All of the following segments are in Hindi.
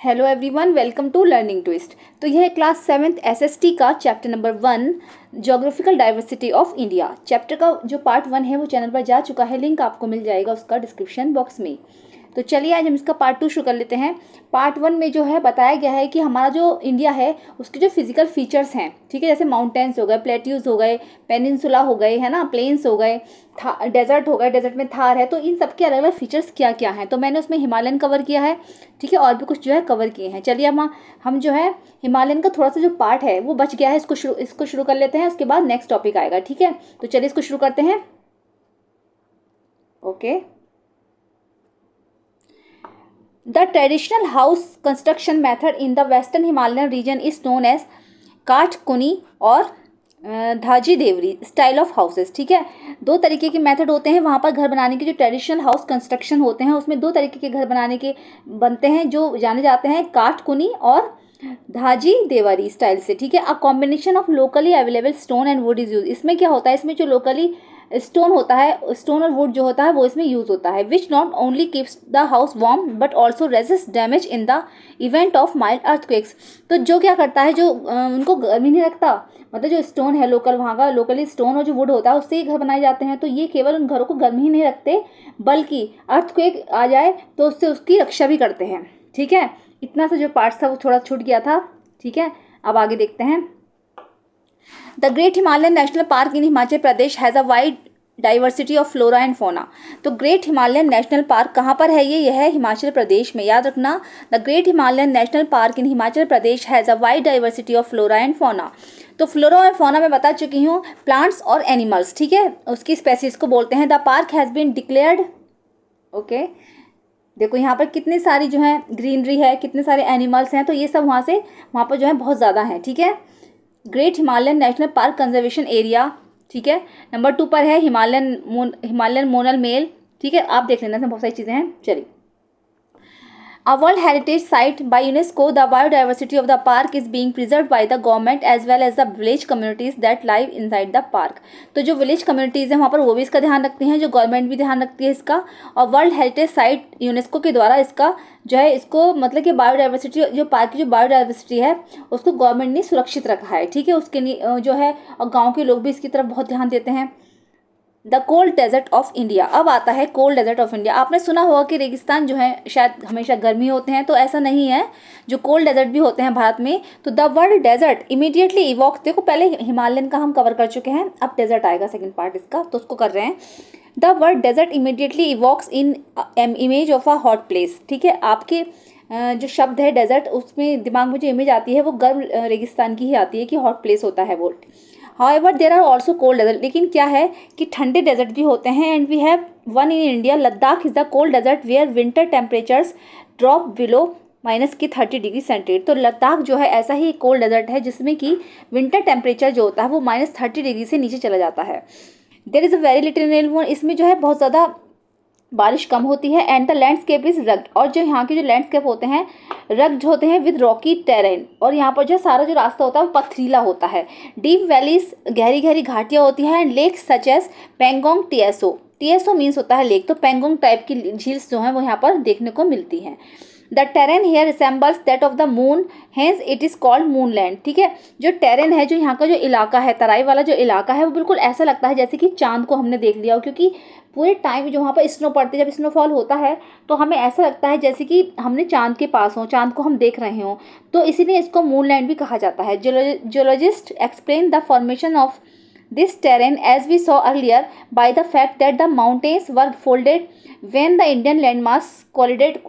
Hello everyone, welcome to learning twist. तो यह है क्लास 7th एसएसटी का chapter number 1 geographical diversity of India. Chapter का जो पार्ट 1 है वो चैनल पर जा चुका है, लिंक आपको मिल जाएगा उसका डिस्क्रिप्शन बॉक्स में। तो चलिए आज हम इसका पार्ट 2 शुरू कर लेते हैं। पार्ट 1 में जो है बताया गया है कि हमारा जो इंडिया है उसके जो फिजिकल फीचर्स हैं, ठीक है, जैसे माउंटेन्स हो गए, प्लेट्यूज हो गए, पेनिनसुला हो गए, है ना, प्लेन्स हो गए, डेजर्ट हो गए, डेजर्ट में थार है, तो इन सब के अलग अलग फीचर्स क्या क्या हैं। तो मैंने उसमें हिमालयन कवर किया है, ठीक है, और भी कुछ जो है कवर किए हैं। चलिए हम जो है हिमालयन का थोड़ा सा जो पार्ट है वो बच गया है, इसको शुरू कर लेते हैं, उसके बाद नेक्स्ट टॉपिक आएगा, ठीक है। तो चलिए इसको शुरू करते हैं। Okay. The traditional house construction method in the western Himalayan region is known as काठ कुनी और धाजी देवरी स्टाइल ऑफ हाउसेस, ठीक है। दो तरीके के मेथड होते हैं वहाँ पर घर बनाने के। जो ट्रेडिशनल हाउस कंस्ट्रक्शन होते हैं उसमें दो तरीके के घर बनाने के बनते हैं जो जाने जाते हैं काठ कुनी और धाजी देवरी स्टाइल से, ठीक है। A combination of locally available stone and would is use. इसमें क्या होता है, इसमें जो लोकली स्टोन होता है, स्टोन और वुड जो होता है वो इसमें यूज होता है। Which not only keeps the house warm but also resist damage in the event of mild earthquakes. तो जो क्या करता है, जो उनको गर्मी नहीं रखता, मतलब जो स्टोन है लोकल, वहाँ का लोकली स्टोन और जो वुड होता है उससे ही घर बनाए जाते हैं। तो ये केवल उन घरों को गर्मी ही नहीं रखते बल्कि अर्थक्वेक आ जाए तो उससे उसकी रक्षा भी करते हैं, ठीक है। इतना सा जो पार्ट था वो थोड़ा छूट गया था, ठीक है। अब आगे देखते हैं। The great Himalayan national park in Himachal Pradesh has a wide diversity of flora and fauna. तो ग्रेट हिमालयन नेशनल पार्क कहाँ पर है? यह है हिमाचल प्रदेश में, याद रखना। The great Himalayan national park in Himachal Pradesh has a wide diversity of flora and fauna. तो फ्लोरा और फोना मैं बता चुकी हूँ, प्लांट्स और एनिमल्स, ठीक है, उसकी स्पेसीज को बोलते हैं। The park has been declared, okay. देखो यहाँ पर कितनी सारी जो है ग्रीनरी है, कितने सारे एनिमल्स हैं, तो ये सब वहाँ पर जो है बहुत ज़्यादा हैं, ठीक है। Great Himalayan national park conservation area, ठीक है। नंबर 2 पर है हिमालयन मोनल मेल, ठीक है। आप देख लेना, इसमें बहुत सारी चीज़ें हैं। चलिए, A World Heritage Site by UNESCO, the biodiversity of the park is being preserved by the government as well as the village communities that live inside the park. तो जो विलेज कम्युनिटीज़ हैं वहाँ पर वो भी इसका ध्यान रखती हैं, जो गवर्नमेंट भी ध्यान रखती है इसका। और वर्ल्ड हेरिटेज साइट यूनेस्को के द्वारा इसका जो है, इसको मतलब कि बायोडाइवर्सिटी, जो पार्क की जो बायोडाइवर्सिटी है उसको गवर्नमेंट ने सुरक्षित रखा है, ठीक है। उसके लिए जो है, और गाँव के लोग भी इसकी तरफ बहुत ध्यान देते हैं। The cold desert of India. अब आता है कोल्ड डेजर्ट ऑफ इंडिया। आपने सुना होगा कि रेगिस्तान जो है शायद हमेशा गर्मी होते हैं, तो ऐसा नहीं है, जो कोल्ड डेजर्ट भी होते हैं भारत में। तो the word desert immediately evokes, देखो पहले हिमालयन का हम कवर कर चुके हैं, अब डेजर्ट आएगा सेकंड पार्ट इसका, तो उसको कर रहे हैं। The word desert immediately evokes in image of a hot place, ठीक है। आपके जो शब्द है डेजर्ट, उसमें दिमाग में जो इमेज आती है वो गर्म रेगिस्तान की ही आती है कि हॉट प्लेस होता है वो। However there are also cold desert, लेकिन क्या है कि ठंडे डेजर्ट भी होते हैं। And we have one in India, Ladakh is the cold desert where winter temperatures drop below -30°C। तो लद्दाख जो है ऐसा ही कोल्ड डेजर्ट है जिसमें कि विंटर टेम्परेचर जो होता है वो -30° से नीचे चला जाता है। There is a very little rainfall, इसमें जो है बहुत ज़्यादा बारिश कम होती है। And the landscape is rugged, और जो यहाँ के जो लैंडस्केप होते हैं रग्ड होते हैं विद रॉकी टेरेन, और यहाँ पर जो सारा जो रास्ता होता है वो पथरीला होता है। डीप वैलीज, गहरी गहरी घाटियाँ होती हैं। And lakes such as Pangong Tso, Tso means होता है लेक, तो पेंगोंग टाइप की झील्स जो हैं वो यहाँ पर देखने को मिलती हैं। The terrain here resembles that of the moon, hence it is called moonland, ठीक है। जो टेरेन है, जो यहाँ का जो इलाका है, तराई वाला जो इलाका है, वो बिल्कुल ऐसा लगता है जैसे कि चांद को हमने देख लिया हो, क्योंकि पूरे टाइम जो वहाँ पर स्नो पड़ती है, जब स्नोफॉल होता है तो हमें ऐसा लगता है जैसे कि हमने चांद के पास हों, चांद को हम देख रहे हों, तो इसीलिए इसको मूनलैंड भी कहा जाता है। Geologist explain the formation of this terrain as we saw earlier by the fact that the mountains were folded when the Indian landmass collided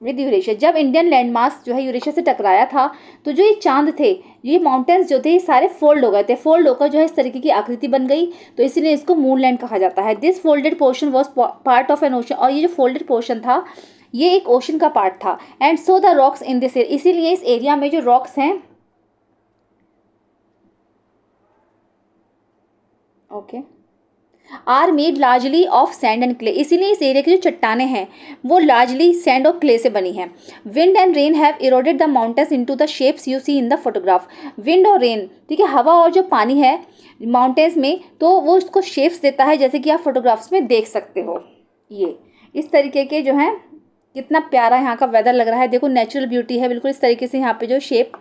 with Eurasia. जब इंडियन लैंडमास जो है यूरेशिया से टकराया था तो जो ये चांद थे, ये माउंटेन्स जो थे, ये सारे फोल्ड हो गए थे, फोल्ड होकर जो है इस तरीके की आकृति बन गई, तो इसीलिए इसको मूनलैंड कहा जाता है। This folded portion was part of N ocean, और ये जो फोल्डेड पोर्शन था ये एक ओशन का पार्ट था। And so the rocks in this area, इसीलिए इस एरिया में जो रॉक्स हैं, okay, are made largely of sand and clay, इसीलिए इस एरिया की जो चट्टाने हैं वो लार्जली सैंड और क्ले से बनी हैं। Wind and rain have eroded the mountains into the shapes you see in the photograph. Wind और रेन, ठीक है, हवा और जो पानी है माउंटेन्स में, तो वो उसको शेप्स देता है जैसे कि आप फोटोग्राफ्स में देख सकते हो। ये इस तरीके के जो हैं कितना प्यारा यहाँ का वेदर लग रहा है, देखो नेचुरल ब्यूटी है बिल्कुल। इस तरीके से यहाँ पे जो शेप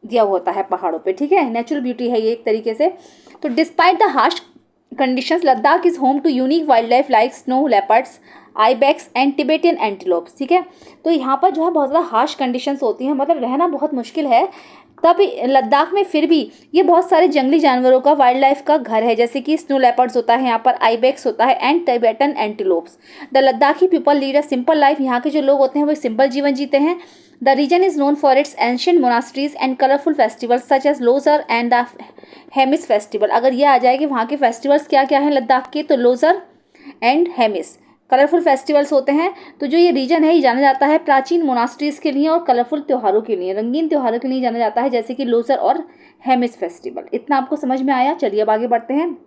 दिया हुआ होता है पहाड़ों पे, ठीक है, नेचुरल ब्यूटी है ये एक तरीके से। तो despite the harsh conditions Ladakh is home to unique wildlife like snow leopards, ibex and Tibetan antelopes, ठीक है। तो यहाँ पर जो है बहुत ज़्यादा हार्श कंडीशंस होती हैं, मतलब रहना बहुत मुश्किल है, तब लद्दाख में फिर भी ये बहुत सारे जंगली जानवरों का, वाइल्ड लाइफ का घर है, जैसे कि स्नो लेपर्ड्स होता है, यहाँ पर आईबेक्स होता है and Tibetan antelopes. The Ladakhi people lead a simple life, यहाँ के जो लोग होते हैं वो सिंपल जीवन जीते हैं। The region is known for its ancient monasteries and colourful festivals such as Losar and the Hemis festival. अगर ये आ जाए कि वहाँ के फेस्टिवल्स क्या क्या हैं लद्दाख के, तो Losar and Hemis colourful festivals होते हैं। तो जो ये रीजन है ये जाना जाता है प्राचीन मोनास्ट्रीज के लिए और कलरफुल त्योहारों के लिए, रंगीन त्योहारों के लिए जाना जाता है, जैसे कि लोसर और हेमिस फेस्टिवल। इतना आपको समझ में आया। चलिए अब आगे बढ़ते हैं।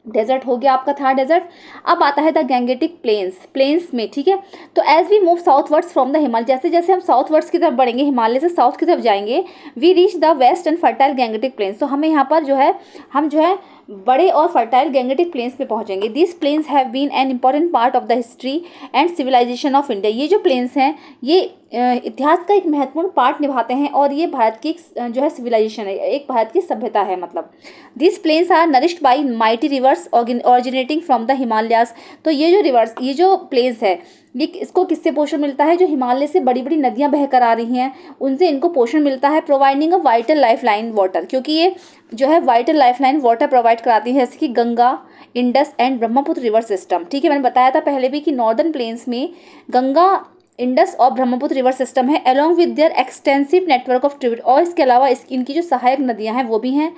डेजर्ट हो गया आपका, थार डेजर्ट। अब आता है द गैंगेटिक प्लेन्स में, ठीक है। तो as we move southwards from the Himalaya, जैसे जैसे हम साउथवर्ड्स की तरफ बढ़ेंगे, हिमालय से साउथ की तरफ जाएंगे, we reach the vast and fertile Gangetic plains. तो हमें यहाँ पर जो है हम जो है बड़े और फर्टाइल गैंगेटिक प्लेन्स पे पहुंचेंगे। This plains have been an important part of the history and civilisation of India. ये जो प्लेन्स हैं ये इतिहास का एक महत्वपूर्ण पार्ट निभाते हैं और ये भारत की जो है सिविलाइजेशन है, एक भारत की सभ्यता है मतलब। This plains are nourished by mighty rivers originating from the Himalayas. तो ये जो रिवर्स, ये जो प्लेन्स है, ये इसको किससे पोषण मिलता है? जो हिमालय से बड़ी बड़ी नदियां बहकर आ रही हैं उनसे इनको पोषण मिलता है। Providing a vital life line water, क्योंकि ये जो है vital life line water provide कराती है, जैसे कि Ganga, Indus and Brahmaputra river system, ठीक है। मैंने बताया था पहले भी कि नॉर्दर्न प्लेन्स में गंगा, इंडस और ब्रह्मपुत्र रिवर सिस्टम है, along with their extensive network of tribute. और इसके अलावा इनकी जो सहायक नदियां हैं वो भी हैं।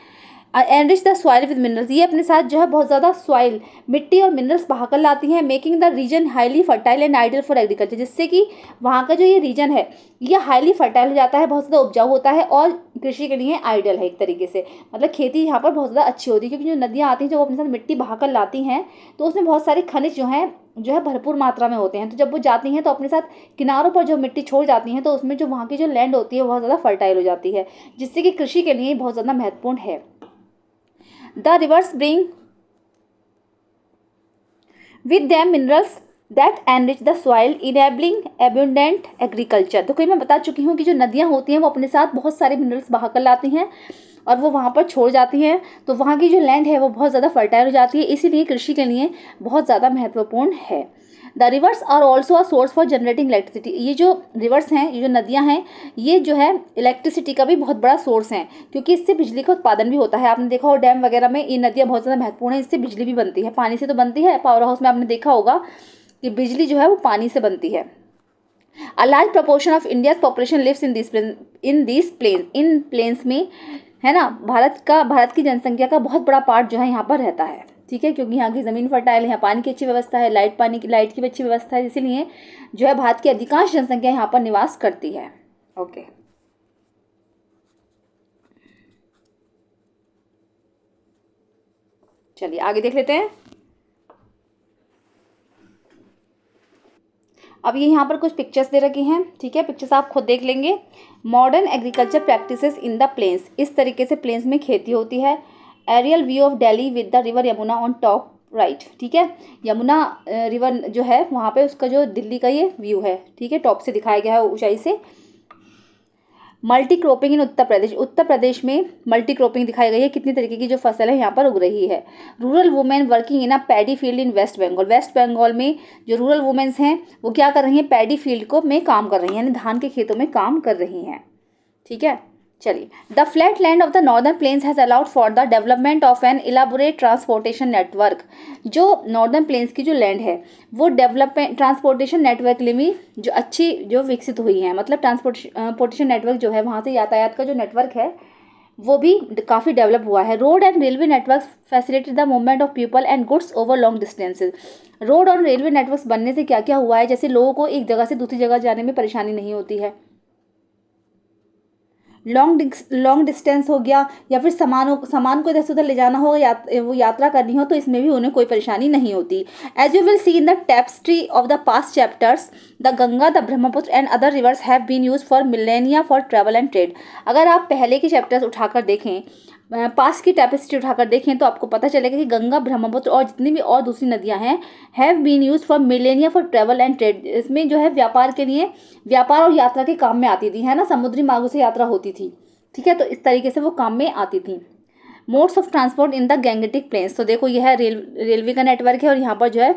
Enrich the soil with minerals, ये अपने साथ जो है बहुत ज़्यादा सॉइल, मिट्टी और मिनरल्स बहाकर लाती हैं। Making the region highly fertile and ideal for agriculture, जिससे कि वहाँ का जो ये रीजन है ये हाईली फर्टाइल हो जाता है, बहुत ज़्यादा उपजाऊ होता है और कृषि के लिए आइडियल है एक तरीके से। मतलब खेती यहाँ पर बहुत ज़्यादा अच्छी होती है, क्योंकि जो नदियाँ आती हैं जो अपने साथ मिट्टी बहाकर लाती हैं तो उसमें बहुत सारे खनिज जो है भरपूर मात्रा में होते हैं। तो जब वो जाती हैं तो अपने साथ किनारों पर जो मिट्टी छोड़ जाती हैं तो उसमें जो वहाँ की जो लैंड होती है बहुत ज़्यादा फर्टाइल हो जाती है, जिससे कि कृषि के लिए बहुत ज़्यादा महत्वपूर्ण है। The rivers bring with them minerals that enrich the soil, enabling abundant agriculture। तो कहीं मैं बता चुकी हूँ कि जो नदियाँ होती हैं वो अपने साथ बहुत सारे मिनरल्स बहाकर लाती हैं और वो वहाँ पर छोड़ जाती हैं, तो वहाँ की जो लैंड है वो बहुत ज़्यादा फर्टाइल हो जाती है, इसीलिए कृषि के लिए बहुत ज़्यादा महत्वपूर्ण है। The rivers are also a source for generating electricity. ये जो रिवर्स हैं, ये जो नदियाँ हैं, ये जो है इलेक्ट्रिसिटी का भी बहुत बड़ा सोर्स हैं, क्योंकि इससे बिजली का उत्पादन भी होता है। आपने देखा हो डैम वगैरह में ये नदियाँ बहुत ज़्यादा महत्वपूर्ण है, इससे बिजली भी बनती है। पानी से तो बनती है, पावर हाउस में आपने देखा होगा कि बिजली जो है वो पानी से बनती है। A large proportion of India's population lives in plains में, है ना। भारत की जनसंख्या का बहुत बड़ा पार्ट जो है यहाँ पर रहता है, ठीक है, क्योंकि यहाँ की ज़मीन फर्टाइल है, यहाँ पानी की अच्छी व्यवस्था है, लाइट की भी अच्छी व्यवस्था है, इसीलिए जो है भारत की अधिकांश जनसंख्या यहाँ पर निवास करती है। ओके, चलिए आगे देख लेते हैं। अब ये यहाँ पर कुछ पिक्चर्स दे रखी हैं, ठीक है, पिक्चर्स आप खुद देख लेंगे। Modern agriculture practices in the plains, इस तरीके से प्लेन्स में खेती होती है। Aerial view of Delhi with the river Yamuna on top right, ठीक है। यमुना रिवर जो है वहाँ पे उसका जो दिल्ली का ये व्यू है, ठीक है, टॉप से दिखाया गया है ऊंचाई से। मल्टी क्रॉपिंग इन उत्तर प्रदेश में मल्टी क्रॉपिंग दिखाई गई है, कितनी तरीके की जो फसल है यहाँ पर उग रही है। Rural women working in a paddy field in West Bengal में जो रूरल वुमेन्स हैं वो क्या कर रही हैं? पैडी फील्ड में काम कर रही हैं, यानी धान के खेतों में काम कर रही हैं, ठीक है। चलिए, the flat land of the northern plains has allowed for the development of an elaborate transportation network. जो नॉर्दर्न प्लेन्स की जो लैंड है वो डेवलपमेंट ट्रांसपोर्टेशन नेटवर्क के लिए जो अच्छी जो विकसित हुई है, मतलब ट्रांसपोर्टेशन नेटवर्क जो है वहाँ से यातायात का जो नेटवर्क है वो भी काफ़ी डेवलप हुआ है। Road and railway network facilitate the movement of people and goods over long distances. Road और रेलवे नेटवर्क्स बनने से क्या क्या हुआ है, जैसे लोगों को एक जगह से दूसरी जगह जाने में परेशानी नहीं होती है। लॉन्ग डिस्टेंस हो गया, या फिर सामान को इधर से उधर ले जाना हो, वो यात्रा करनी हो, तो इसमें भी उन्हें कोई परेशानी नहीं होती। As you will see in the tapestry of the past chapters, the Ganga, the Brahmaputra and other rivers have been use for millennia for travel and trade. अगर आप पहले के चैप्टर्स उठाकर देखें पास की टैपेस्ट्री उठाकर देखें तो आपको पता चलेगा कि गंगा, ब्रह्मपुत्र और जितनी भी और दूसरी नदियां हैं have been use for millennia for travel and trade. इसमें जो है व्यापार के लिए, व्यापार और यात्रा के काम में आती थी, है ना, समुद्री मार्गों से यात्रा होती थी, ठीक है, तो इस तरीके से वो काम में आती थी। Modes of transport in the Gangetic plains, तो देखो यह है रेलवे का नेटवर्क है और यहाँ पर जो है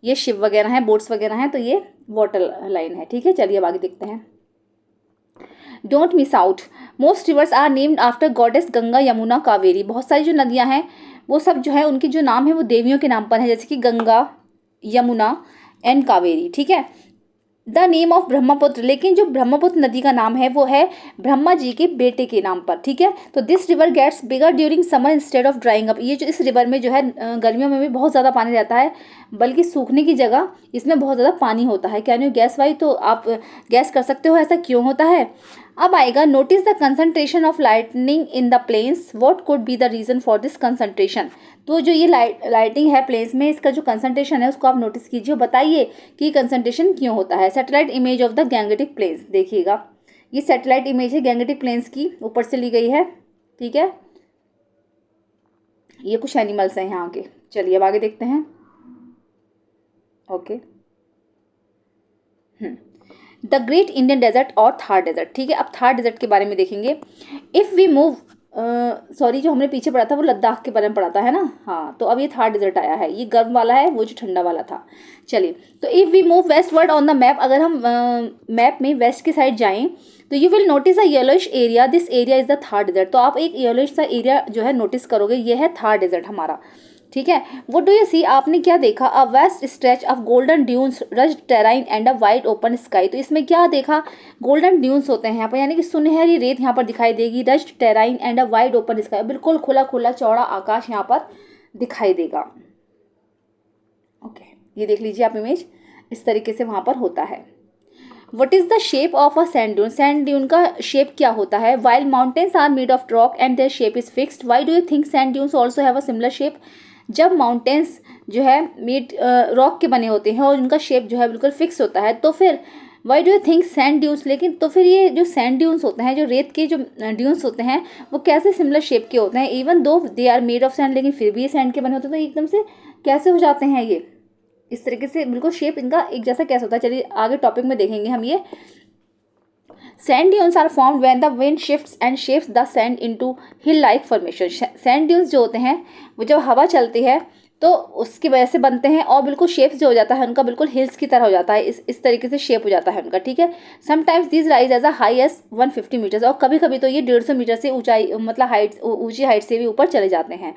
ये शिप वगैरह हैं, बोट्स वगैरह हैं, तो ये वाटर लाइन है, ठीक है। चलिए अब आगे देखते हैं। Don't miss out, most rivers are named after goddess Ganga, Yamuna, Kaveri. बहुत सारी जो नदियां हैं वो सब जो है उनके जो नाम है वो देवियों के नाम पर है, जैसे कि गंगा, यमुना एंड कावेरी, ठीक है। द नेम ऑफ ब्रह्मपुत्र, लेकिन जो ब्रह्मपुत्र नदी का नाम है वो है ब्रह्मा जी के बेटे के नाम पर, ठीक है। तो this river gets bigger during summer instead of drying up, ये जो इस रिवर में जो है गर्मियों में भी बहुत ज़्यादा पानी रहता है, बल्कि सूखने की जगह इसमें बहुत ज़्यादा पानी होता है। कैन यू गैस वाई, तो आप गैस कर सकते हो ऐसा क्यों होता है। अब आएगा, notice the concentration of lightning in the plains, what could be the reason for this concentration. तो जो ये लाइटिंग है प्लेन्स में, इसका जो कंसंट्रेशन है उसको आप नोटिस कीजिए, बताइए कि कंसंट्रेशन क्यों होता है। Satellite image of the Gangetic plains, देखिएगा ये सैटेलाइट इमेज है गैंगेटिक प्लेन्स की, ऊपर से ली गई है, ठीक है। ये कुछ एनिमल्स हैं यहाँ के। चलिए अब आगे देखते हैं। Okay, the great Indian desert और थार डेजर्ट, ठीक है। अब थार डेजर्ट के बारे में देखेंगे। इफ़ वी मूव, सॉरी जो हमने पीछे पढ़ा था वो लद्दाख के बारे में पढ़ा था, है ना, हाँ, तो अब ये थार डेजर्ट आया है, ये गर्म वाला है, वो जो ठंडा वाला था। चलिए, तो if we move westward on the map, अगर हम मैप में वेस्ट की साइड जाएं तो you will notice a yellowish area, this area is the Thar desert. तो आप एक येलोइश सा एरिया जो है नोटिस करोगे, ये है थार डेजर्ट हमारा, ठीक है। व्हाट डू यू सी, आपने क्या देखा, a vast stretch of golden dunes, rugged terrain and a wide open sky. तो इसमें क्या देखा, गोल्डन ड्यून्स होते हैं यहाँ पर, यानी कि सुनहरी रेत यहाँ पर दिखाई देगी, रज्ड terrain and a wide open sky, बिल्कुल खुला खुला चौड़ा आकाश यहाँ पर दिखाई देगा। ओके, ये देख लीजिए आप इमेज, इस तरीके से वहाँ पर होता है। What is the shape of a sand dune, sand dune का शेप क्या होता है। While mountains are made of rock and their shape is fixed, why do you think sand dunes also have a similar shape. जब माउंटेन्स जो है मेड रॉक के बने होते हैं और उनका शेप जो है बिल्कुल फिक्स होता है, तो फिर Y do you think sand dunes, लेकिन तो फिर ये जो सैंड ड्यून्स होते हैं, जो रेत के जो ड्यून्स होते हैं, वो कैसे सिमिलर शेप के होते हैं, even though they are made of sand, लेकिन फिर भी ये सैंड के बने होते हैं, तो एकदम से कैसे हो जाते हैं ये, इस तरीके से बिल्कुल शेप इनका एक जैसा कैसे होता है। चलिए आगे टॉपिक में देखेंगे हम ये। Sand dunes are formed when the wind shifts and shapes the sand into hill-like formation. Sand dunes जो होते हैं वो जब हवा चलती है तो उसकी वजह से बनते हैं और बिल्कुल शेप्स जो हो जाता है उनका बिल्कुल हिल्स की तरह हो जाता है, इस तरीके से शेप हो जाता है उनका, ठीक है। Sometimes this rise as a high as 150 metres, और कभी कभी तो ये 150 मीटर से ऊंचाई, मतलब हाइट, ऊंची हाइट से भी ऊपर चले जाते हैं।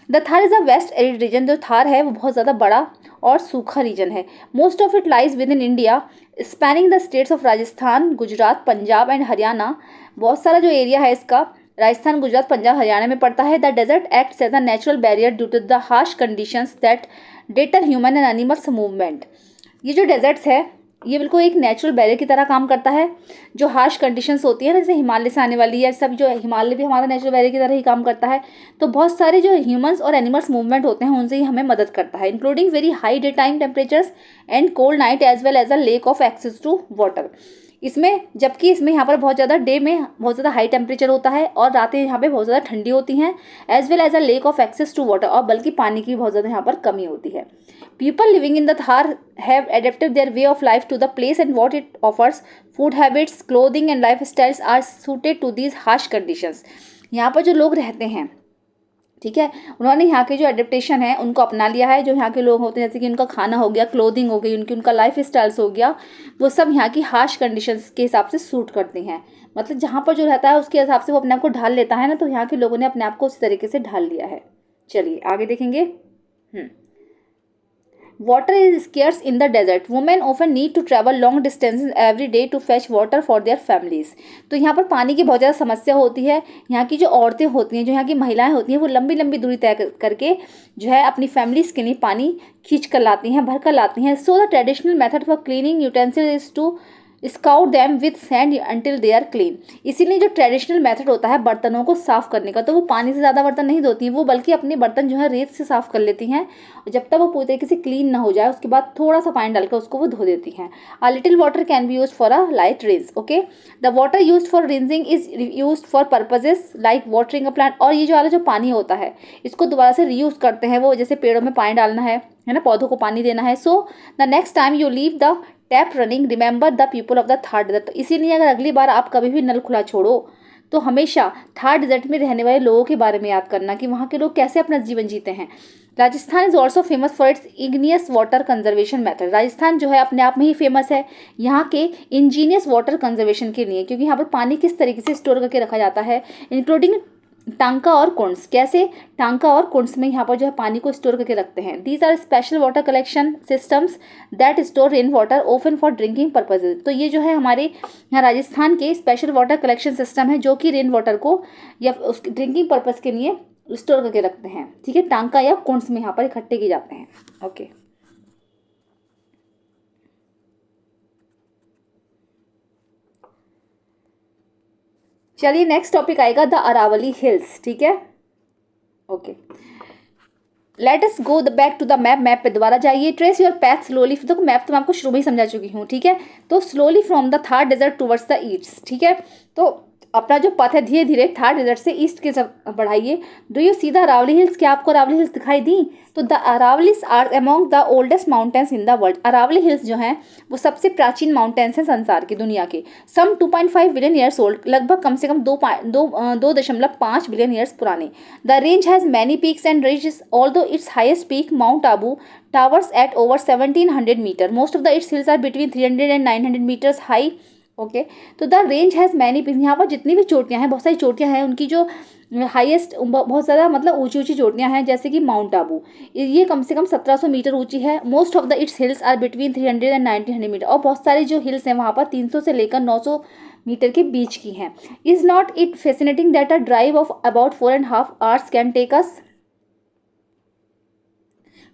The Thar is a vast arid region, जो थार है वो बहुत ज़्यादा बड़ा और सूखा रीजन है। Most of it lies with in India, spanning the states of Rajasthan, Gujarat, Punjab and Haryana. बहुत सारा जो एरिया है इसका राजस्थान, गुजरात, पंजाब, हरियाणा में पड़ता है। The desert acts as a natural barrier due to the harsh conditions that deter human and animals movement. ये जो डेजर्ट्स है ये बिल्कुल एक नेचुरल बैरियर की तरह काम करता है। जो हार्श कंडीशंस होती है ना, जैसे हिमालय से आने वाली है, सब जो हिमालय भी हमारा नेचुरल बैरियर की तरह ही काम करता है। तो बहुत सारे जो ह्यूमंस और एनिमल्स मूवमेंट होते हैं उनसे ही हमें मदद करता है, including very high day time temperatures and cold night as well as a lack of access to water. इसमें जबकि इसमें यहाँ पर बहुत ज़्यादा डे में बहुत ज़्यादा हाई टेम्परेचर होता है और रातें यहाँ पे बहुत ज़्यादा ठंडी होती हैं, as well as a lack of access to water, और बल्कि पानी की बहुत ज़्यादा यहाँ पर कमी होती है। People living in the Thar have adapted their way of life to the place and what it offers. Food habits, clothing and life styles are suited to these harsh conditions. यहाँ पर जो लोग रहते हैं, ठीक है, उन्होंने यहाँ के जो एडेप्टेशन है उनको अपना लिया है। जो यहाँ के लोग होते हैं, जैसे कि उनका खाना हो गया, क्लोथिंग हो गई उनकी, उनका लाइफ स्टाइल्स हो गया, वो सब यहाँ की हार्श कंडीशंस के हिसाब से सूट करती हैं। मतलब जहाँ पर जो रहता है उसके हिसाब से वो अपने आप को ढाल लेता है ना, तो यहाँ के लोगों ने अपने आप को उस तरीके से ढाल लिया है। चलिए आगे देखेंगे। Water is scarce in the desert. Women often need to travel long distances every day to fetch water for their families. तो यहाँ पर पानी की बहुत ज़्यादा समस्या होती है। यहाँ की जो औरतें होती हैं, जो यहाँ की महिलाएं होती हैं, वो लंबी लंबी दूरी तय करके जो है अपनी फैमिलीज़ के लिए पानी खींच कर लाती हैं, भर कर लाती हैं। So the traditional method for cleaning utensil is to scout them with sand until they are clean. इसीलिए जो ट्रेडिशनल मेथड होता है बर्तनों को साफ करने का, तो वो पानी से ज़्यादा बर्तन नहीं धोती हैं वो, बल्कि अपने बर्तन जो है रेत से साफ कर लेती हैं। जब तक वो पूरी तरीके से क्लीन ना हो जाए उसके बाद थोड़ा सा पानी डालकर उसको वो धो देती हैं। A little water can be use for a light rinse. Okay, the water use for rinsing is use for purposes like watering a plant. और ये जो वाला जो पानी होता है इसको दोबारा से रीयूज करते हैं वो, जैसे पेड़ों में पानी डालना है ना, पौधों को पानी देना है। So the next time you leave the tap running remember the people of the Thar desert. इसीलिए अगर अगली बार आप कभी भी नल खुला छोड़ो तो हमेशा थर्ड डेजर्ट में रहने वाले लोगों के बारे में याद करना कि वहाँ के लोग कैसे अपना जीवन जीते हैं। Rajasthan is also famous for its igneous water conservation method. Rajasthan जो है अपने आप में ही फेमस है यहाँ के इंजीनियस वाटर कंजर्वेशन के लिए, क्योंकि यहाँ पर पानी किस तरीके से स्टोर करके रखा जाता है, इंक्लूडिंग टांका और कुंड्स। कैसे टांका और कुंड्स में यहाँ पर जो है पानी को स्टोर करके रखते हैं। These are special water collection systems that store rain water open for drinking purposes. तो ये जो है हमारे यहाँ राजस्थान के स्पेशल वाटर कलेक्शन सिस्टम है जो कि रेन वाटर को या उस ड्रिंकिंग पर्पज के लिए स्टोर करके रखते हैं। ठीक है, टांका या कुंड्स में यहाँ पर इकट्ठे किए जाते हैं। ओके, चलिए नेक्स्ट टॉपिक आएगा द अरावली हिल्स। ठीक है, okay, let us go the back to the map. Map पे दोबारा जाइए। Trace your path slowly. देखो मैप तो मैं आपको शुरू में ही समझा चुकी हूँ। ठीक है, तो slowly from the Thar desert towards the east. ठीक है, तो अपना जो पथ है धीरे धीरे थर्ड डेजर्ट से ईस्ट की तरफ बढ़ाइए। Do you see the Aravalli hills? क्या आपको अरावली हिल्स दिखाई दी? तो the Aravallis are among the oldest mountains in the world. Aravalli hills जो हैं वो सबसे प्राचीन माउंटेन्स हैं संसार की, दुनिया के। सम 2.5 बिलियन ईयर्स ओल्ड, लगभग कम से कम 2.5 बिलियन ईयर्स पुराने। The range has many peaks and ridges, although its highest peak Mount Abu towers at over 1700 metre. Most of the its hills are between 300 and 900 metres high. Okay, तो the range has many peaks. यहाँ पर जितनी भी चोटियाँ हैं, बहुत सारी चोटियाँ हैं, उनकी जो हाईएस्ट बहुत ज़्यादा मतलब ऊंची ऊंची चोटियाँ हैं, जैसे कि माउंट आबू, ये कम से कम 1700 मीटर ऊंची है। Most of the its hills are between 300 and 1900 metre. और बहुत सारे जो हिल्स हैं वहाँ पर 300 से लेकर 900 मीटर के बीच की हैं। Is not it fascinating that a drive of about 4.5 hours can take us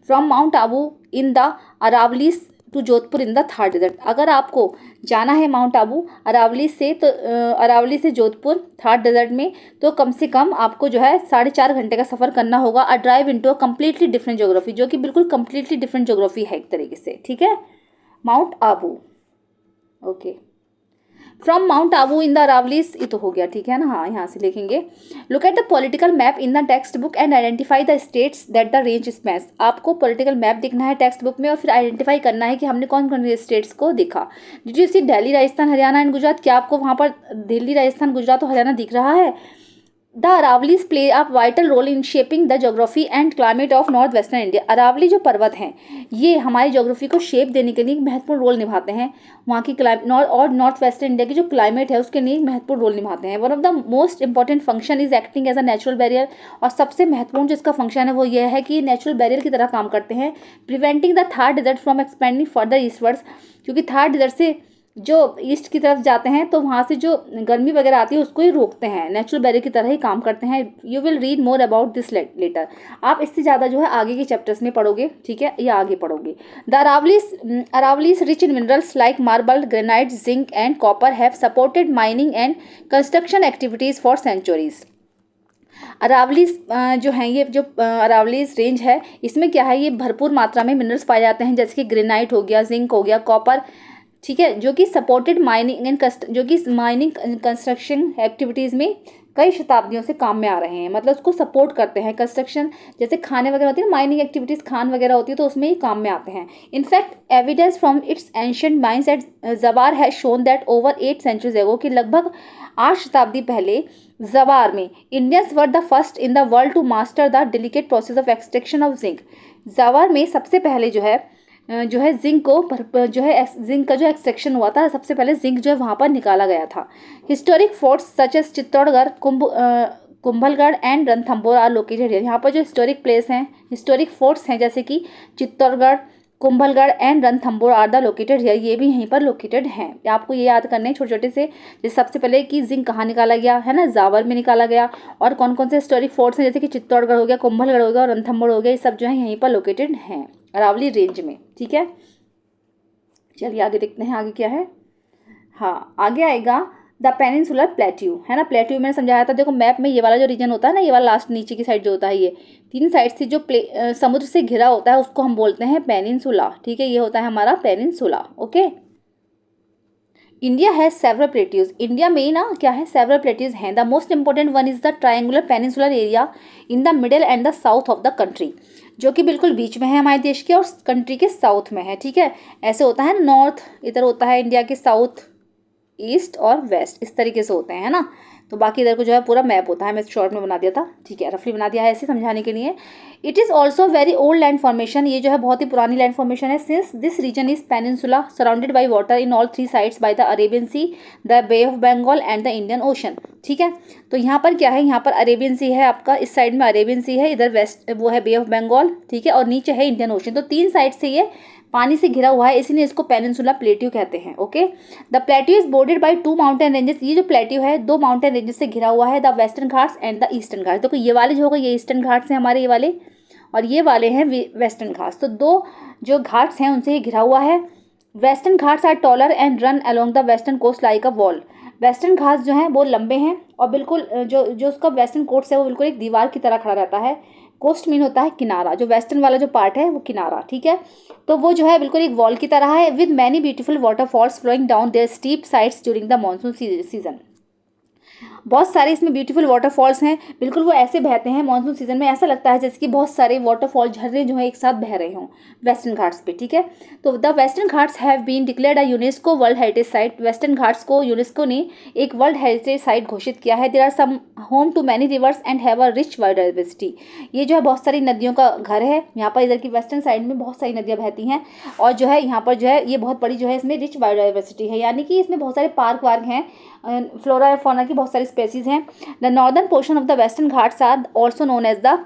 from Mount Abu in the Aravallis to Jodhpur in the Thar desert. अगर आपको जाना है माउंट आबू अरावली से, तो अरावली से जोधपुर थर्ड डेजर्ट में, तो कम से कम आपको जो है 4.5 घंटे का सफ़र करना होगा। A drive into a completely different geography, जो कि बिल्कुल कम्प्लीटली डिफरेंट ज्योग्राफी है एक तरीके से। ठीक है, mount Abu. Okay, from Mount Abu in the Aravallis, ये तो हो गया। ठीक है ना, हाँ, यहाँ से लिखेंगे। Look at the political map in the text book and identify the states that the range spans. आपको पॉलिटिकल मैप दिखना है टेक्स्ट बुक में और फिर आइडेंटिफाई करना है कि हमने कौन कौन से स्टेट्स को देखा। Did you see Delhi, Rajasthan, Haryana and Gujarat? क्या आपको वहाँ पर दिल्ली, राजस्थान, गुजरात और हरियाणा दिख रहा है? The Aravallis play a vital role in shaping the geography and climate of north western India. Aravalli जो पर्वत हैं ये हमारी जोग्राफी को शेप देने के लिए एक महत्वपूर्ण रोल निभाते हैं। वहाँ की नॉर्थ वेस्टर्न इंडिया की जो क्लाइमेट है उसके लिए महत्वपूर्ण रोल निभाते हैं। One of the most important function is acting as a natural barrier. और सबसे महत्वपूर्ण जो इसका फंक्शन है वो ये है कि नेचुरल बैरियर की तरह काम करते हैं, preventing the Thar desert from expanding further eastwards. क्योंकि थर्ड डेजर्ट से जो ईस्ट की तरफ जाते हैं तो वहाँ से जो गर्मी वगैरह आती है उसको ही रोकते हैं, नेचुरल बैरियर की तरह ही काम करते हैं। You will read more about this later. आप इससे ज़्यादा जो है आगे के चैप्टर्स में पढ़ोगे। ठीक है, या आगे पढ़ोगे। The Aravallis rich in minerals like marble, granite, zinc and copper have supported mining and construction activities for centuries. Aravallis जो हैं, ये जो अरावलीज रेंज है इसमें क्या है, ये भरपूर मात्रा में मिनरल्स पाए जाते हैं, जैसे कि ग्रेनाइट हो गया, जिंक हो गया, कॉपर। ठीक है, जो कि सपोर्टेड माइनिंग एंड जो कि माइनिंग कंस्ट्रक्शन एक्टिविटीज़ में कई शताब्दियों से काम में आ रहे हैं, मतलब उसको सपोर्ट करते हैं। कंस्ट्रक्शन जैसे खाने वगैरह होती है ना, माइनिंग एक्टिविटीज़ खान वगैरह होती है तो उसमें ही काम में आते हैं। In fact evidence from its ancient mines at Zawar has shown that over 8 centuries एगो, कि लगभग 8 शताब्दी पहले जवार में Indians were the first in the world to master the delicate process of extraction of zinc. Zawar में सबसे पहले जो है जिंक को जो है जिंक का जो एक्सट्रैक्शन हुआ था, सबसे पहले जिंक जो है वहाँ पर निकाला गया था। Historic forts such as Chittorgarh, Kumbhalgarh and Ranthambore are located है। यहाँ पर जो हिस्टोरिक प्लेस हैं, हिस्टोरिक फोर्ट्स हैं, जैसे कि Chittorgarh, Kumbhalgarh and Ranthambore are the located है, ये भी यहीं पर लोकेटेड हैं। आपको ये याद करने हैं छोटे छोटे से। जैसे सबसे पहले कि जिंक कहाँ निकाला गया है ना, जावर में निकाला गया। और कौन कौन से हिस्टोरिक फोर्ट्स हैं, जैसे कि चित्तौड़गढ़ हो गया, कुंभलगढ़ हो गया और रणथंभौर हो गया, ये सब जो है यहीं पर लोकेटेड हैं अरावली रेंज में। ठीक है, चलिए आगे देखते हैं आगे क्या है। हाँ, आगे आएगा द पेनिनसुलर प्लेट्यू, है ना। प्लेट्यू मैंने समझाया था, देखो मैप में ये वाला जो रीजन होता है ना, ये वाला लास्ट नीचे की साइड जो होता है, ये तीन साइड से जो समुद्र से घिरा होता है उसको हम बोलते हैं पेनिनसुला, ठीक है। ये होता है हमारा पेनिनसुला, ओके। इंडिया है सेवरल प्लेट्यूज, इंडिया में ना क्या है, सेवरल प्लेट्यूज हैं। The most important one is the triangular peninsular area in the middle and the south of the country, जो कि बिल्कुल बीच में है हमारे देश के और कंट्री के साउथ में है, ठीक है। ऐसे होता है नॉर्थ इधर होता है इंडिया के, साउथ ईस्ट और वेस्ट इस तरीके से होते हैं, है ना। तो बाकी इधर को जो है पूरा मैप होता है, मैं शॉर्ट में बना दिया था, ठीक है, रफली बना दिया है ऐसे समझाने के लिए। It is also very old land formation, ये जो है बहुत ही पुरानी लैंड फॉर्मेशन है। Since this region is peninsula surrounded by water in all three sides by the Arabian sea, the bay of Bengal and the Indian ocean, ठीक है। तो यहाँ पर क्या है, यहाँ पर अरेबियन सी है आपका, इस साइड में अरेबियन सी है, इधर वेस्ट वो है बे ऑफ बंगाल, ठीक है, और नीचे है इंडियन ओशन। तो तीन साइड से ये पानी से घिरा हुआ है, इसीलिए इसको पेनिनसुला प्लेट्यू कहते हैं, okay. The plateau is bordered by two mountain ranges, ये जो प्लेट्यू है दो माउंटेन रेंजेस से घिरा हुआ है, the Western Ghats and the Eastern Ghats. देखो ये वाले जो होगा ये ईस्टर्न घाट्स हैं हमारे, ये वाले, और ये वाले हैं वेस्टर्न घाट्स। तो दो जो घाट्स हैं उनसे ये घिरा हुआ है। Western Ghats are taller and run along the western coast like a wall, Western Ghats जो हैं वो लंबे हैं और बिल्कुल जो जो उसका वेस्टर्न कोस्ट है वो बिल्कुल एक दीवार की तरह खड़ा रहता है। कोस्ट मीन होता है किनारा, जो वेस्टर्न वाला जो पार्ट है वो किनारा, ठीक है। तो वो जो है बिल्कुल एक वॉल की तरह है, with many beautiful waterfalls flowing down their steep sides during the monsoon season. बहुत सारे इसमें ब्यूटीफुल वाटरफॉल्स हैं, बिल्कुल वो ऐसे बहते हैं मानसून सीजन में, ऐसा लगता है जैसे कि बहुत सारे वाटरफॉल झरने जो है एक साथ बह रहे हों वेस्टर्न घाट्स पे, ठीक है। तो the Western Ghats have been declared a UNESCO world heritage site, Western Ghats को यूनेस्को ने एक वर्ल्ड हेरिटेज साइट घोषित किया है। There are some home to many rivers and have a rich biodiversity, ये जो है बहुत सारी नदियों का घर है यहाँ पर, इधर की वेस्टर्न साइड में बहुत सारी नदियाँ बहती हैं और जो है यहाँ पर जो है ये बहुत बड़ी जो है इसमें रिच बायोडाइवर्सिटी है, यानी कि इसमें बहुत सारे पार्क वार्क हैं, फ्लोरा और फौना की बहुत सारी स्पेसीज हैं। The northern portion of the Western Ghats are also known as the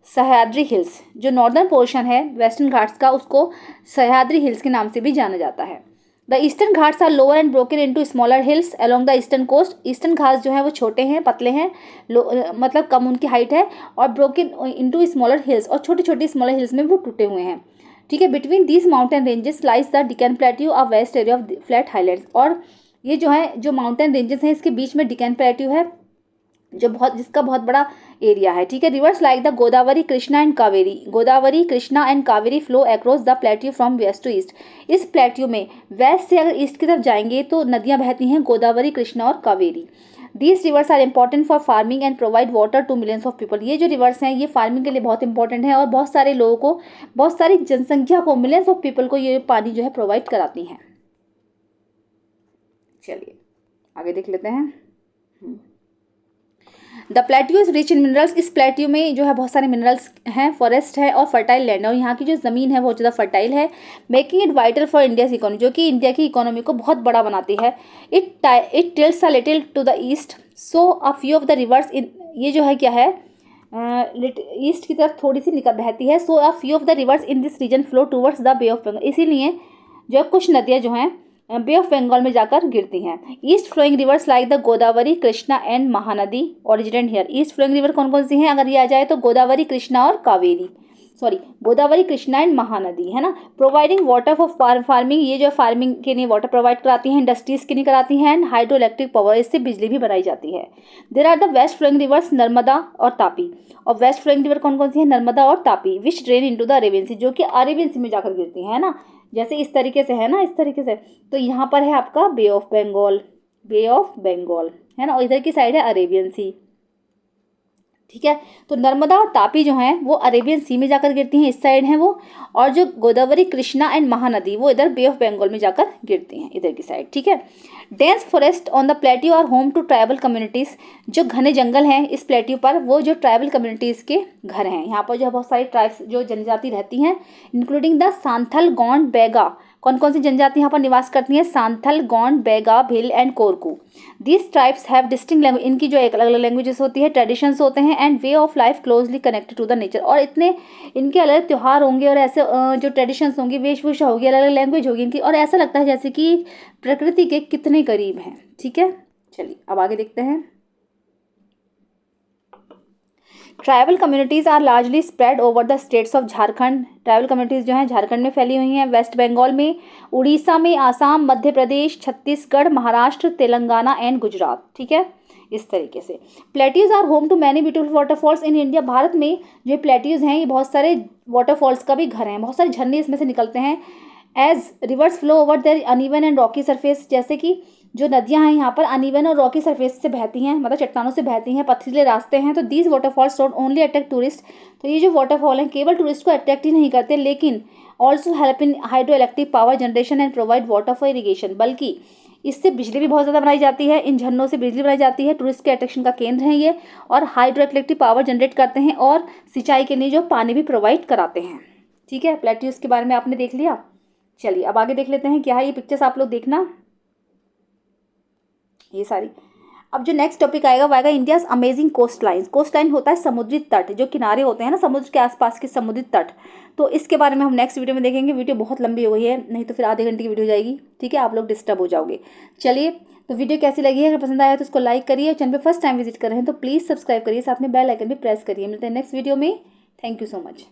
Sahyadri hills, जो नॉर्दर्न पोर्शन है वेस्टर्न घाट्स का उसको सह्याद्री हिल्स के नाम से भी जाना जाता है। The Eastern Ghats are lower and broken into smaller hills along the eastern coast, Eastern Ghats जो है वो छोटे हैं, पतले हैं, मतलब कम उनकी हाइट है, और ब्रोकन इनटू स्मॉलर हिल्स, और छोटी छोटी स्मॉलर हिल्स में वो टूटे हुए हैं, ठीक है। Between these mountain ranges lies the Deccan plateau a vast area of flat highlands, और ये जो है जो माउंटेन रेंजेस हैं इसके बीच में डिकन प्लेट्यू है जो जिसका बहुत बड़ा एरिया है, ठीक है। Rivers like the Godavari Krishna and Kaveri, Godavari Krishna and Kaveri flow across the plateau from west to east, इस प्लेट्यू में वेस्ट से अगर ईस्ट की तरफ जाएंगे तो नदियाँ बहती हैं गोदावरी कृष्णा और Kaveri. These rivers are important for farming and provide water to millions of people, ये जो रिवर्स हैं ये फार्मिंग के लिए बहुत इंपॉर्टेंट है और बहुत सारे लोगों को, बहुत सारी जनसंख्या को, मिलियंस ऑफ पीपल को ये पानी जो है प्रोवाइड कराती हैं। चलिए आगे देख लेते हैं। The plateau is rich in minerals, इस प्लेट्यू में जो है बहुत सारे मिनरल्स हैं, फॉरेस्ट है और फर्टाइल लैंड है, और यहाँ की जो ज़मीन है बहुत ज़्यादा फर्टाइल है, making it vital for India's economy, जो कि इंडिया की इकोनॉमी को बहुत बड़ा बनाती है। It tilts a little to the east, so a few of the rivers in, ये जो है क्या है ईस्ट की तरफ थोड़ी सी निकल बहती है, so a few of the rivers in this region flow towards the bay of Bengal, इसीलिए जो कुछ नदियाँ जो हैं बे ऑफ बंगाल में जाकर गिरती हैं। East flowing rivers like the Godavari Krishna and Mahanadi originate here, east flowing river कौन कौन सी हैं अगर ये आ जाए तो गोदावरी कृष्णा और कावेरी, सॉरी गोदावरी कृष्णा एंड महानदी, है ना। प्रोवाइडिंग वाटर फॉर फार्मिंग, ये जो फार्मिंग के लिए वाटर प्रोवाइड कराती हैं, इंडस्ट्रीज के लिए कराती हैं, एंड हाइड्रो इलेक्ट्रिक पावर, इससे बिजली भी बनाई जाती है। There are the west flowing rivers Narmada और तापी, और वेस्ट फ्लोइंग रिवर कौन कौन सी है, नर्मदा और तापी, विच ड्रेन इनटू द अरेबियन सी, जो कि अरेबियन सी में जाकर गिरती है ना, जैसे इस तरीके से है ना, इस तरीके से। तो यहाँ पर है आपका Bay of Bengal, Bay of Bengal, है ना, और इधर की साइड है अरेबियन सी, ठीक है। तो नर्मदा और तापी जो हैं वो अरेबियन सी में जाकर गिरती हैं, इस साइड हैं वो, और जो गोदावरी कृष्णा एंड महानदी वो इधर बे ऑफ बंगाल में जाकर गिरती हैं, इधर की साइड, ठीक है। Dense forest on the plateau are home to tribal communities, जो घने जंगल हैं इस प्लेट्यू पर वो जो ट्राइबल कम्युनिटीज़ के घर हैं, यहाँ पर जो बहुत सारी ट्राइब्स जो जनजाति रहती हैं, इंक्लूडिंग द सांथल, गोंड, बैगा, कौन कौन सी जनजाति यहाँ पर निवास करती हैं, Santhal, Gond, Baiga, Bhil and Korku. These tribes have distinct language, इनकी जो एक अलग अलग लैंग्वेजेस होती है, ट्रेडिशंस होते हैं, and way of life closely connected to the nature, और इतने इनके अलग त्यौहार होंगे और ऐसे जो ट्रेडिशंस होंगी, वेशभूषा होगी, अलग अलग लैंग्वेज होगी इनकी, और ऐसा लगता है जैसे कि प्रकृति के कितने करीब हैं, ठीक है। चलिए अब आगे देखते हैं। Tribal communities are largely spread over the states of Jharkhand. Tribal communities जो हैं झारखंड में फैली हुई हैं, वेस्ट बंगाल में, उड़ीसा में, आसाम, मध्य प्रदेश, छत्तीसगढ़, महाराष्ट्र, तेलंगाना एंड गुजरात। ठीक है, इस तरीके से। Plateaus are home to many beautiful waterfalls in India. Bharat में जो प्लेट्यूज हैं ये बहुत सारे वाटरफॉल्स का भी घर हैं, बहुत सारे झरने इसमें से निकलते हैं। As rivers flow over their uneven and rocky surface, जैसे कि जो नदियां हैं यहाँ पर अनइवन और रॉकी सरफेस से बहती हैं, मतलब चट्टानों से बहती हैं, पथरीले रास्ते हैं। तो these waterfalls don't only attract tourist, तो ये जो वाटरफॉल हैं केवल टूरिस्ट को अट्रैक्ट ही नहीं करते, लेकिन also help in hydro electric power generation and provide water for irrigation, बल्कि इससे बिजली भी बहुत ज़्यादा बनाई जाती है, इन झरनों से बिजली बनाई जाती है, टूरिस्ट के अट्रैक्शन का केंद्र है ये, और हाइड्रो इलेक्ट्रिक पावर जनरेट करते हैं और सिंचाई के लिए जो पानी भी प्रोवाइड कराते हैं। ठीक है, प्लेट्यूज के बारे में आपने देख लिया। चलिए अब आगे देख लेते हैं क्या है ये पिक्चर्स, आप लोग देखना ये सारी। अब जो नेक्स्ट टॉपिक आएगा वो आएगा India's amazing coast line. Coast line होता है समुद्री तट, जो किनारे होते हैं ना समुद्र के आसपास के समुद्री तट। तो इसके बारे में हम नेक्स्ट वीडियो में देखेंगे। वीडियो बहुत लंबी हो गई है, नहीं तो फिर आधे घंटे की वीडियो हो जाएगी। ठीक है, आप लोग डिस्टर्ब हो जाओगे। चलिए, तो वीडियो कैसी लगी है, अगर पसंद आया तो उसको लाइक करिए, चैनल पर फर्स्ट टाइम विजिट कर रहे हैं तो प्लीज़ सब्सक्राइब करिए, साथ में बेल आइकन भी प्रेस करिए। मिलते हैं नेक्स्ट वीडियो में। Thank you so much.